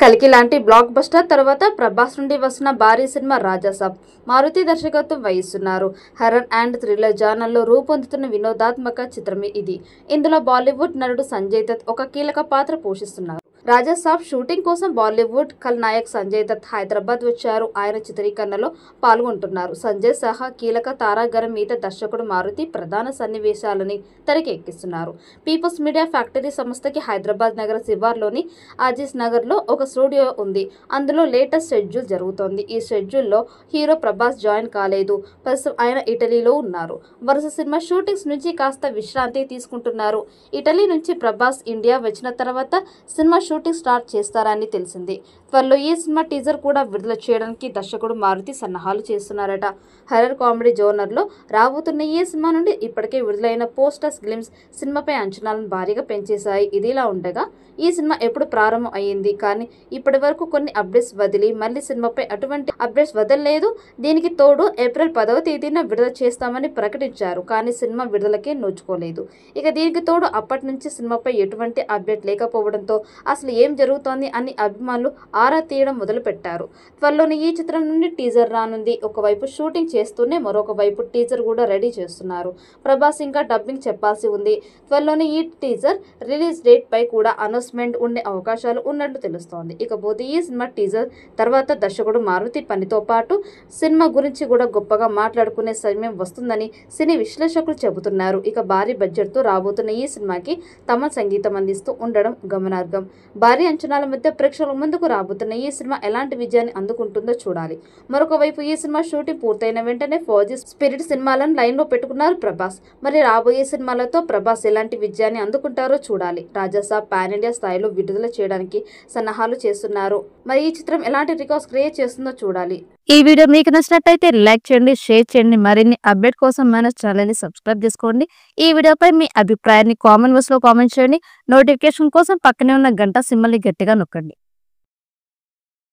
కల్కి లాంటి block buster తర్వాత ప్రభాస్ నుండి వస్తున్న భారీ సినిమా రాజాసాబ్ మారుతి దర్శకత్వం వహిస్తున్నారు. హర్రర్ అండ్ థ్రిల్లర్ జానర్లో రూపొందుతున్న వినోదాత్మక చిత్రమే ఇది. ఇందులో బాలీవుడ్ నటుడు సంజయ్ దత్ ఒక కీలక పాత్ర పోషిస్తున్నారు. రాజాసాబ్ షూటింగ్ కోసం బాలీవుడ్ ఖల్నాయక్ సంజయ్ దత్ హైదరాబాద్ వచ్చారు. ఆయన చిత్రీకరణలో పాల్గొంటున్నారు. సంజయ్ సహా కీలక తారాగణం మీద దర్శకుడు మారుతి ప్రధాన సన్నివేశాలని తెరకెక్కిస్తున్నారు. పీపుల్స్ మీడియా ఫ్యాక్టరీ సంస్థకి హైదరాబాద్ నగర శివార్లోని ఆజీజ్ నగర్లో ఒక స్టూడియో ఉంది. అందులో లేటెస్ట్ షెడ్యూల్ జరుగుతోంది. ఈ షెడ్యూల్లో హీరో ప్రభాస్ జాయిన్ కాలేదు. ప్రస్తుతం ఆయన ఇటలీలో ఉన్నారు. వరుస సినిమా షూటింగ్స్ నుంచి కాస్త విశ్రాంతి తీసుకుంటున్నారు. ఇటలీ నుంచి ప్రభాస్ ఇండియా వచ్చిన తర్వాత సినిమా షూటింగ్ స్టార్ట్ చేస్తారని తెలిసింది. త్వరలో ఈ సినిమా టీజర్ కూడా విడుదల చేయడానికి దర్శకుడు మారుతి సన్నాహాలు చేస్తున్నారట. హర్రర్ కామెడీ జోనర్లో రాబోతున్న ఈ సినిమా నుండి ఇప్పటికే విడుదలైన పోస్టర్స్ గ్లిమ్స్ సినిమాపై అంచనాలను భారీగా పెంచేశాయి. ఇదిలా ఉండగా ఈ సినిమా ఎప్పుడు ప్రారంభం అయ్యింది, కానీ ఇప్పటి వరకు కొన్ని అప్డేట్స్ వదిలి మళ్ళీ సినిమాపై అటువంటి అప్డేట్స్ వదలలేదు. దీనికి తోడు ఏప్రిల్ 10వ తేదీన విడుదల చేస్తామని ప్రకటించారు, కానీ సినిమా విడుదలకే నోచుకోలేదు. ఇక దీనికి తోడు అప్పటి నుంచి సినిమాపై ఎటువంటి అప్డేట్ లేకపోవడంతో అసలు ఏం జరుగుతోంది అని అభిమానులు ఆరా తీయడం మొదలుపెట్టారు. త్వరలోనే ఈ చిత్రం నుండి టీజర్ రానుంది. ఒకవైపు షూటింగ్ చేస్తూనే మరొక వైపు టీజర్ కూడా రెడీ చేస్తున్నారు. ప్రభాస్ ఇంకా డబ్బింగ్ చెప్పాల్సి ఉంది. త్వరలోనే ఈ టీజర్ రిలీజ్ డేట్ పై కూడా అనౌన్స్మెంట్ ఉండే అవకాశాలు ఉన్నట్లు తెలుస్తోంది. ఇకపోతే ఈ సినిమా టీజర్ తర్వాత దర్శకుడు మారుతి పనితో పాటు సినిమా గురించి కూడా గొప్పగా మాట్లాడుకునే సమయం వస్తుందని సినీ విశ్లేషకులు చెబుతున్నారు. ఇక భారీ బడ్జెట్తో రాబోతున్న ఈ సినిమాకి తమ సంగీతం అందిస్తూ ఉండడం గమనార్హం. భారీ అంచనాల మధ్య ప్రేక్షకుల ముందుకు రాబోతున్న ఈ సినిమా ఎలాంటి విజయాన్ని అందుకుంటుందో చూడాలి. మరొక వైపు ఈ సినిమా షూటింగ్ పూర్తయిన వెంటనే ఫౌజీ, స్పిరిట్ సినిమాలను లైన్లో పెట్టుకున్నారు ప్రభాస్. మరి రాబోయే సినిమాలతో ప్రభాస్ ఎలాంటి విజయాన్ని అందుకుంటారో చూడాలి. రాజాసాబ్ పాన్ ఇండియా స్థాయిలో విడుదల చేయడానికి సన్నాహాలు చేస్తున్నారు. మరి ఈ చిత్రం ఎలాంటి రికార్డ్స్ క్రియేట్ చేస్తుందో చూడాలి. ఈ వీడియో మీకు నచ్చినట్లయితే లైక్ చేయండి, షేర్ చేయండి. మరిన్ని అప్డేట్ కోసం మన ఛానల్ ని సబ్స్క్రైబ్ చేసుకోండి. ఈ వీడియోపై మీ అభిప్రాయాన్ని కామెంట్ బాక్స్ లో కామెంట్ చేయండి. నోటిఫికేషన్ కోసం పక్కనే ఉన్న గంట సింబల్ ని గట్టిగా నొక్కండి.